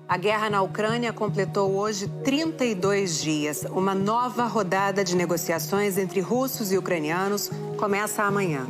A guerra na Ucrânia completou hoje 32 dias. Uma nova rodada de negociações entre russos e ucranianos começa amanhã.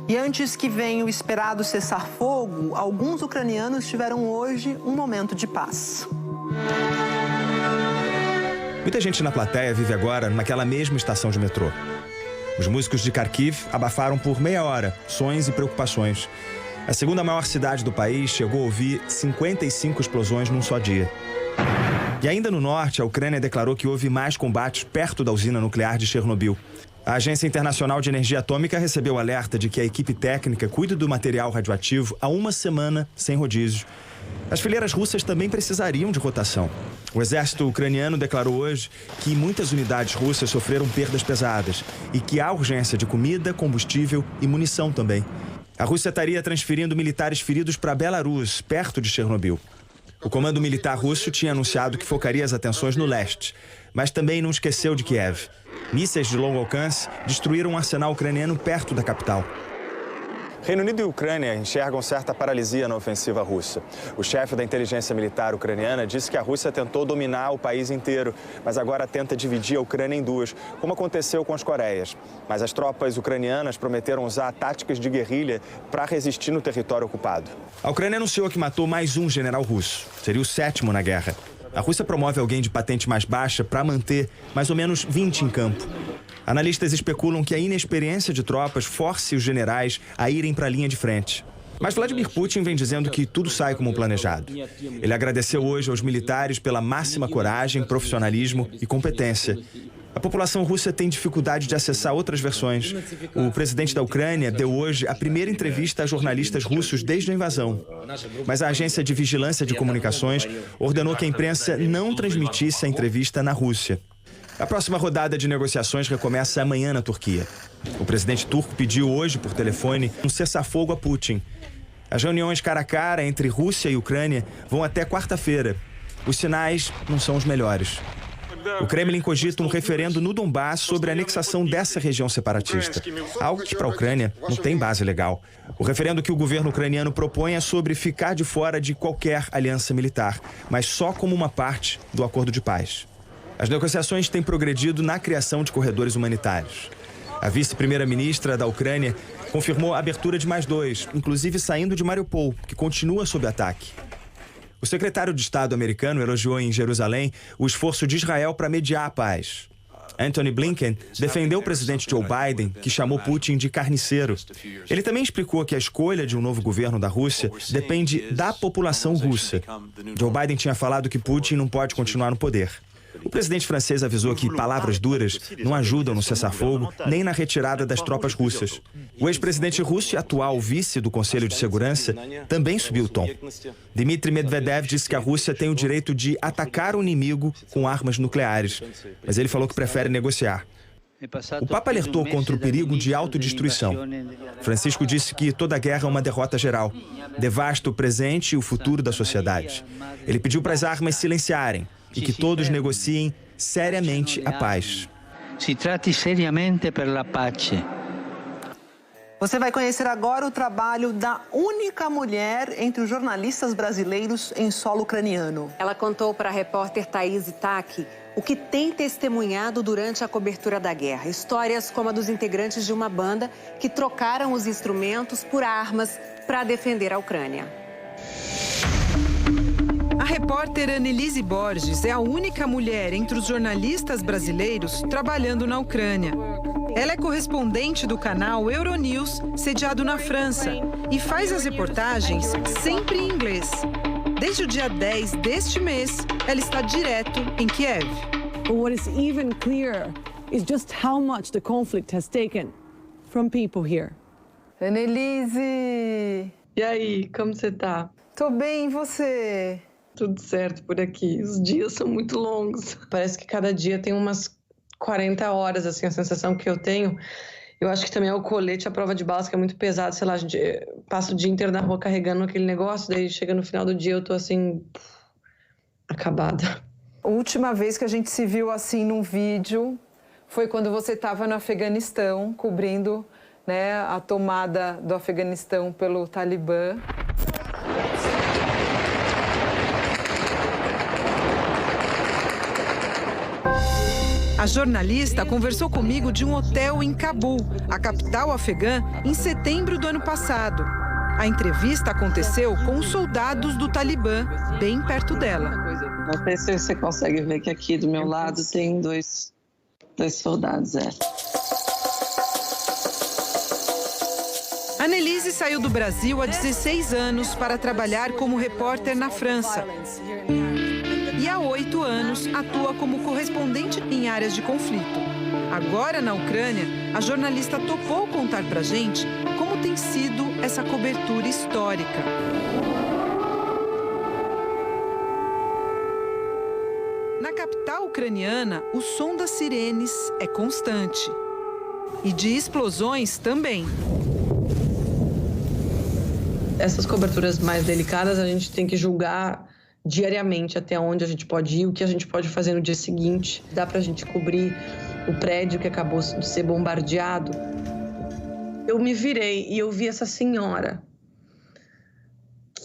E antes que venha o esperado cessar-fogo, alguns ucranianos tiveram hoje um momento de paz. Muita gente na plateia vive agora naquela mesma estação de metrô. Os músicos de Kharkiv abafaram por meia hora sons e preocupações. A segunda maior cidade do país chegou a ouvir 55 explosões num só dia. E ainda no norte, a Ucrânia declarou que houve mais combates perto da usina nuclear de Chernobyl. A Agência Internacional de Energia Atômica recebeu o alerta de que a equipe técnica cuida do material radioativo há uma semana sem rodízio. As fileiras russas também precisariam de rotação. O exército ucraniano declarou hoje que muitas unidades russas sofreram perdas pesadas e que há urgência de comida, combustível e munição também. A Rússia estaria transferindo militares feridos para Belarus, perto de Chernobyl. O comando militar russo tinha anunciado que focaria as atenções no leste, mas também não esqueceu de Kiev. Mísseis de longo alcance destruíram um arsenal ucraniano perto da capital. Reino Unido e Ucrânia enxergam certa paralisia na ofensiva russa. O chefe da inteligência militar ucraniana disse que a Rússia tentou dominar o país inteiro, mas agora tenta dividir a Ucrânia em duas, como aconteceu com as Coreias. Mas as tropas ucranianas prometeram usar táticas de guerrilha para resistir no território ocupado. A Ucrânia anunciou que matou mais um general russo. Seria o 7º na guerra. A Rússia promove alguém de patente mais baixa para manter mais ou menos 20 em campo. Analistas especulam que a inexperiência de tropas force os generais a irem para a linha de frente. Mas Vladimir Putin vem dizendo que tudo sai como planejado. Ele agradeceu hoje aos militares pela máxima coragem, profissionalismo e competência. A população russa tem dificuldade de acessar outras versões. O presidente da Ucrânia deu hoje a primeira entrevista a jornalistas russos desde a invasão. Mas a agência de vigilância de comunicações ordenou que a imprensa não transmitisse a entrevista na Rússia. A próxima rodada de negociações recomeça amanhã na Turquia. O presidente turco pediu hoje, por telefone, um cessar-fogo a Putin. As reuniões cara a cara entre Rússia e Ucrânia vão até quarta-feira. Os sinais não são os melhores. O Kremlin cogita um referendo no Donbass sobre a anexação dessa região separatista, algo que para a Ucrânia não tem base legal. O referendo que o governo ucraniano propõe é sobre ficar de fora de qualquer aliança militar, mas só como uma parte do acordo de paz. As negociações têm progredido na criação de corredores humanitários. A vice-primeira-ministra da Ucrânia confirmou a abertura de mais 2, inclusive saindo de Mariupol, que continua sob ataque. O secretário de Estado americano elogiou em Jerusalém o esforço de Israel para mediar a paz. Antony Blinken defendeu o presidente Joe Biden, que chamou Putin de carniceiro. Ele também explicou que a escolha de um novo governo da Rússia depende da população russa. Joe Biden tinha falado que Putin não pode continuar no poder. O presidente francês avisou que palavras duras não ajudam no cessar-fogo nem na retirada das tropas russas. O ex-presidente russo e atual vice do Conselho de Segurança também subiu o tom. Dmitry Medvedev disse que a Rússia tem o direito de atacar o inimigo com armas nucleares, mas ele falou que prefere negociar. O Papa alertou contra o perigo de autodestruição. Francisco disse que toda guerra é uma derrota geral, devasta o presente e o futuro da sociedade. Ele pediu para as armas silenciarem e que todos negociem seriamente a paz. Se trate seriamente pela pace. Você vai conhecer agora o trabalho da única mulher entre os jornalistas brasileiros em solo ucraniano. Ela contou para a repórter Thaís Itaki o que tem testemunhado durante a cobertura da guerra. Histórias como a dos integrantes de uma banda que trocaram os instrumentos por armas para defender a Ucrânia. A repórter Annelise Borges é a única mulher entre os jornalistas brasileiros trabalhando na Ucrânia. Ela é correspondente do canal Euronews, sediado na França, e faz as reportagens sempre em inglês. Desde o dia 10 deste mês, ela está direto em Kiev. What is even clearer is just how much the conflict has taken from people here. Annelise! E aí, como você tá? Tô bem, e você? Tudo certo por aqui. Os dias são muito longos. Parece que cada dia tem umas 40 horas, assim, a sensação que eu tenho. Eu acho que também é o colete, a prova de balas, que é muito pesado. Sei lá, a gente passa o dia inteiro na rua carregando aquele negócio, daí chega no final do dia eu tô assim, acabada. A última vez que a gente se viu assim num vídeo foi quando você estava no Afeganistão, cobrindo, né, a tomada do Afeganistão pelo Talibã. A jornalista conversou comigo de um hotel em Cabul, a capital afegã, em setembro do ano passado. A entrevista aconteceu com os soldados do Talibã, bem perto dela. Não sei se você consegue ver que aqui do meu lado tem dois soldados. Annelise saiu do Brasil há 16 anos para trabalhar como repórter na França. E há 8 anos atua como correspondente em áreas de conflito. Agora, na Ucrânia, a jornalista topou contar pra gente como tem sido essa cobertura histórica. Na capital ucraniana, o som das sirenes é constante. E de explosões também. Essas coberturas mais delicadas a gente tem que julgar diariamente até onde a gente pode ir, o que a gente pode fazer no dia seguinte. Dá pra gente cobrir o prédio que acabou de ser bombardeado. Eu me virei e eu vi essa senhora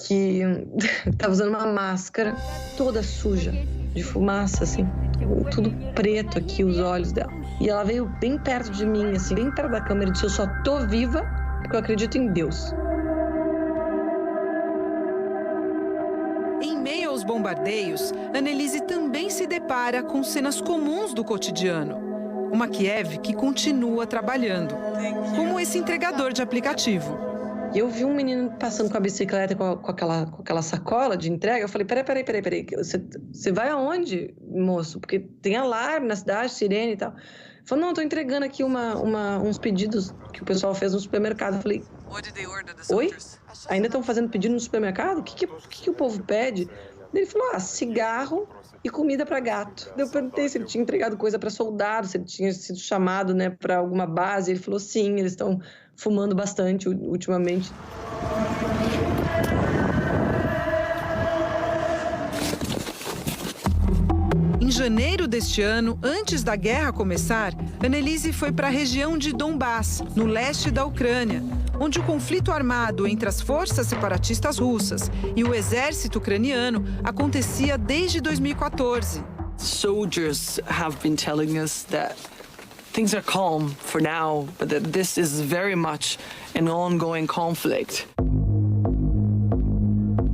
que estava usando uma máscara toda suja de fumaça, assim, tudo preto aqui, os olhos dela. E ela veio bem perto de mim, assim, bem perto da câmera e disse: eu só tô viva porque eu acredito em Deus. Em meio aos bombardeios, Annelise também se depara com cenas comuns do cotidiano. Uma Kiev que continua trabalhando, como esse entregador de aplicativo. Eu vi um menino passando com a bicicleta com aquela sacola de entrega. Eu falei: peraí, você vai aonde, moço? Porque tem alarme na cidade, sirene e tal. Ele falou: não, tô entregando aqui uns pedidos que o pessoal fez no supermercado. Eu falei: oi? Ainda estão fazendo pedido no supermercado? O que o povo pede? Ele falou: cigarro e comida para gato. Eu perguntei se ele tinha entregado coisa para soldado, se ele tinha sido chamado, né, para alguma base. Ele falou: sim, eles estão fumando bastante ultimamente. Em janeiro deste ano, antes da guerra começar, Annelise foi para a região de Donbass, no leste da Ucrânia, onde o conflito armado entre as forças separatistas russas e o exército ucraniano acontecia desde 2014. Soldiers have been telling us that things are calm for now, but that this is very much an ongoing conflict.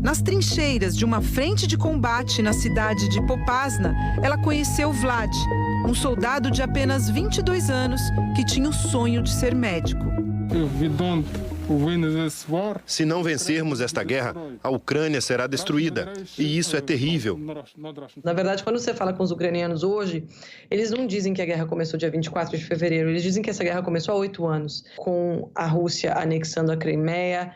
Nas trincheiras de uma frente de combate na cidade de Popasna, ela conheceu Vlad, um soldado de apenas 22 anos que tinha o sonho de ser médico. Se não vencermos esta guerra, a Ucrânia será destruída. E isso é terrível. Na verdade, quando você fala com os ucranianos hoje, eles não dizem que a guerra começou dia 24 de fevereiro. Eles dizem que essa guerra começou há 8 anos, com a Rússia anexando a Crimeia.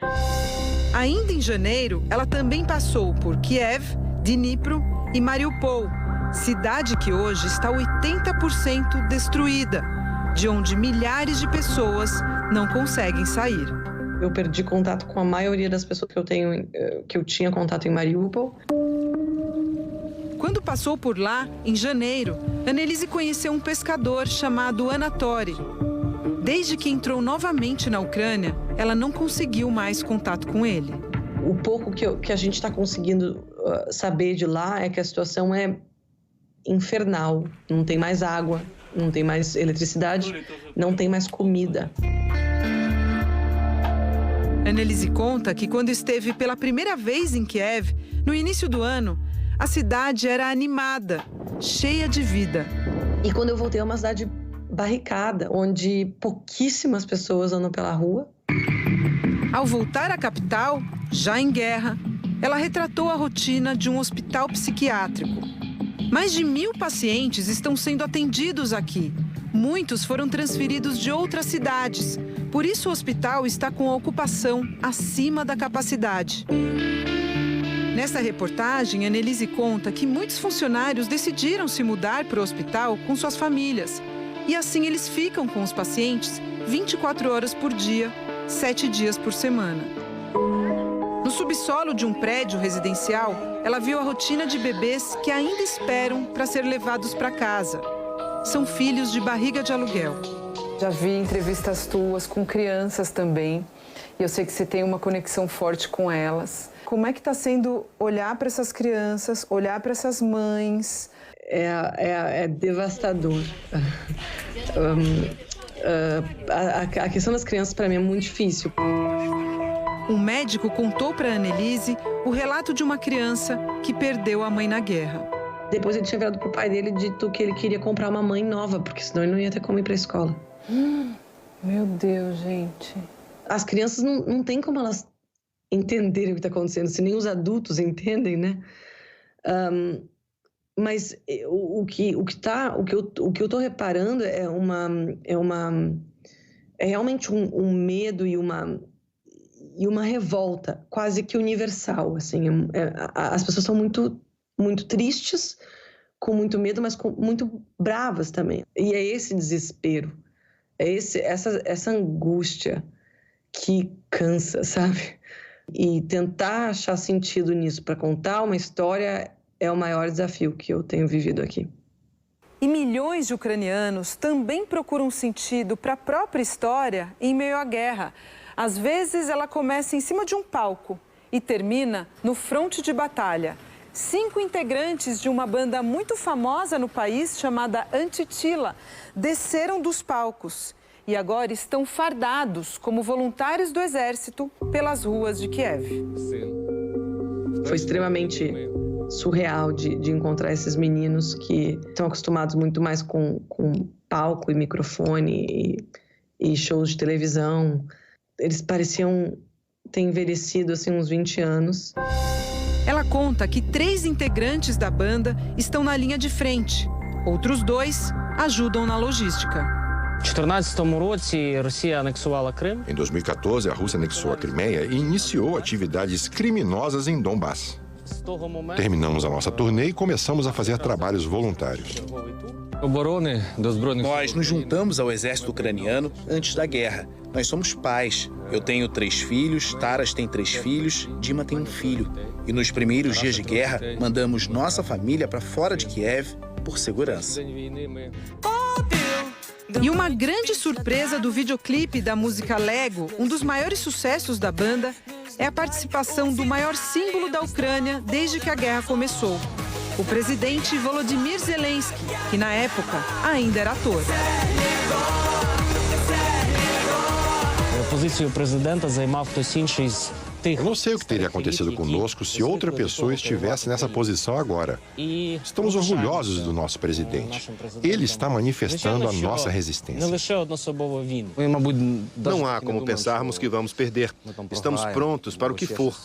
Ainda em janeiro, ela também passou por Kiev, Dnipro e Mariupol, cidade que hoje está 80% destruída, de onde milhares de pessoas não conseguem sair. Eu perdi contato com a maioria das pessoas que eu tinha contato em Mariupol. Quando passou por lá, em janeiro, Annelise conheceu um pescador chamado Anatoly. Desde que entrou novamente na Ucrânia, ela não conseguiu mais contato com ele. O pouco que a gente está conseguindo saber de lá é que a situação é infernal. Não tem mais água, não tem mais eletricidade, não tem mais comida. Annelise conta que quando esteve pela primeira vez em Kiev, no início do ano, a cidade era animada, cheia de vida. E quando eu voltei, é uma cidade barricada, onde pouquíssimas pessoas andam pela rua. Ao voltar à capital, já em guerra, ela retratou a rotina de um hospital psiquiátrico. Mais de 1.000 pacientes estão sendo atendidos aqui. Muitos foram transferidos de outras cidades. Por isso, o hospital está com a ocupação acima da capacidade. Nessa reportagem, Annelise conta que muitos funcionários decidiram se mudar para o hospital com suas famílias. E assim eles ficam com os pacientes 24 horas por dia, 7 dias por semana. No subsolo de um prédio residencial, ela viu a rotina de bebês que ainda esperam para ser levados para casa. São filhos de barriga de aluguel. Já vi entrevistas tuas com crianças também. E eu sei que você tem uma conexão forte com elas. Como é que está sendo olhar para essas crianças, olhar para essas mães? é devastador. A questão das crianças, para mim, é muito difícil. Um médico contou para Annelise o relato de uma criança que perdeu a mãe na guerra. Depois ele tinha virado pro pai dele e dito que ele queria comprar uma mãe nova, porque senão ele não ia ter como ir para a escola. Meu Deus, gente. As crianças não tem como elas entenderem o que está acontecendo, se nem os adultos entendem, né? Mas o que eu tô reparando é realmente um medo e uma revolta quase que universal, assim. As pessoas são muito tristes, com muito medo, mas muito bravas também. E é esse desespero, essa angústia que cansa, sabe? E tentar achar sentido nisso para contar uma história é o maior desafio que eu tenho vivido aqui. E milhões de ucranianos também procuram sentido para a própria história em meio à guerra. Às vezes ela começa em cima de um palco e termina no fronte de batalha. 5 integrantes de uma banda muito famosa no país, chamada Antitila, desceram dos palcos e agora estão fardados como voluntários do exército pelas ruas de Kiev. Foi extremamente surreal de encontrar esses meninos que estão acostumados muito mais com palco e microfone e shows de televisão. Eles pareciam ter envelhecido assim, uns 20 anos. Ela conta que 3 integrantes da banda estão na linha de frente. Outros 2 ajudam na logística. Em 2014, a Rússia anexou a Crimeia e iniciou atividades criminosas em Donbass. Terminamos a nossa turnê e começamos a fazer trabalhos voluntários. Nós nos juntamos ao exército ucraniano antes da guerra. Nós somos pais. Eu tenho 3 filhos, Taras tem 3 filhos, Dima tem 1 filho. E nos primeiros dias de guerra, mandamos nossa família para fora de Kiev por segurança. E uma grande surpresa do videoclipe da música Lego, um dos maiores sucessos da banda, é a participação do maior símbolo da Ucrânia desde que a guerra começou. O presidente Volodymyr Zelensky, que na época ainda era ator. Eu não sei o que teria acontecido conosco se outra pessoa estivesse nessa posição agora. Estamos orgulhosos do nosso presidente. Ele está manifestando a nossa resistência. Não há como pensarmos que vamos perder. Estamos prontos para o que for.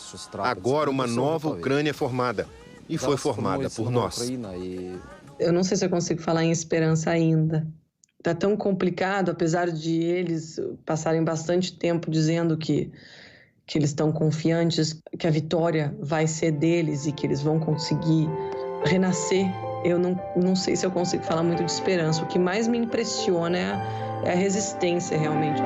Agora uma nova Ucrânia é formada. E foi formada por nós. Eu não sei se eu consigo falar em esperança ainda. Está tão complicado, apesar de eles passarem bastante tempo dizendo que eles estão confiantes, que a vitória vai ser deles e que eles vão conseguir renascer. Eu não sei se eu consigo falar muito de esperança. O que mais me impressiona é a resistência, realmente.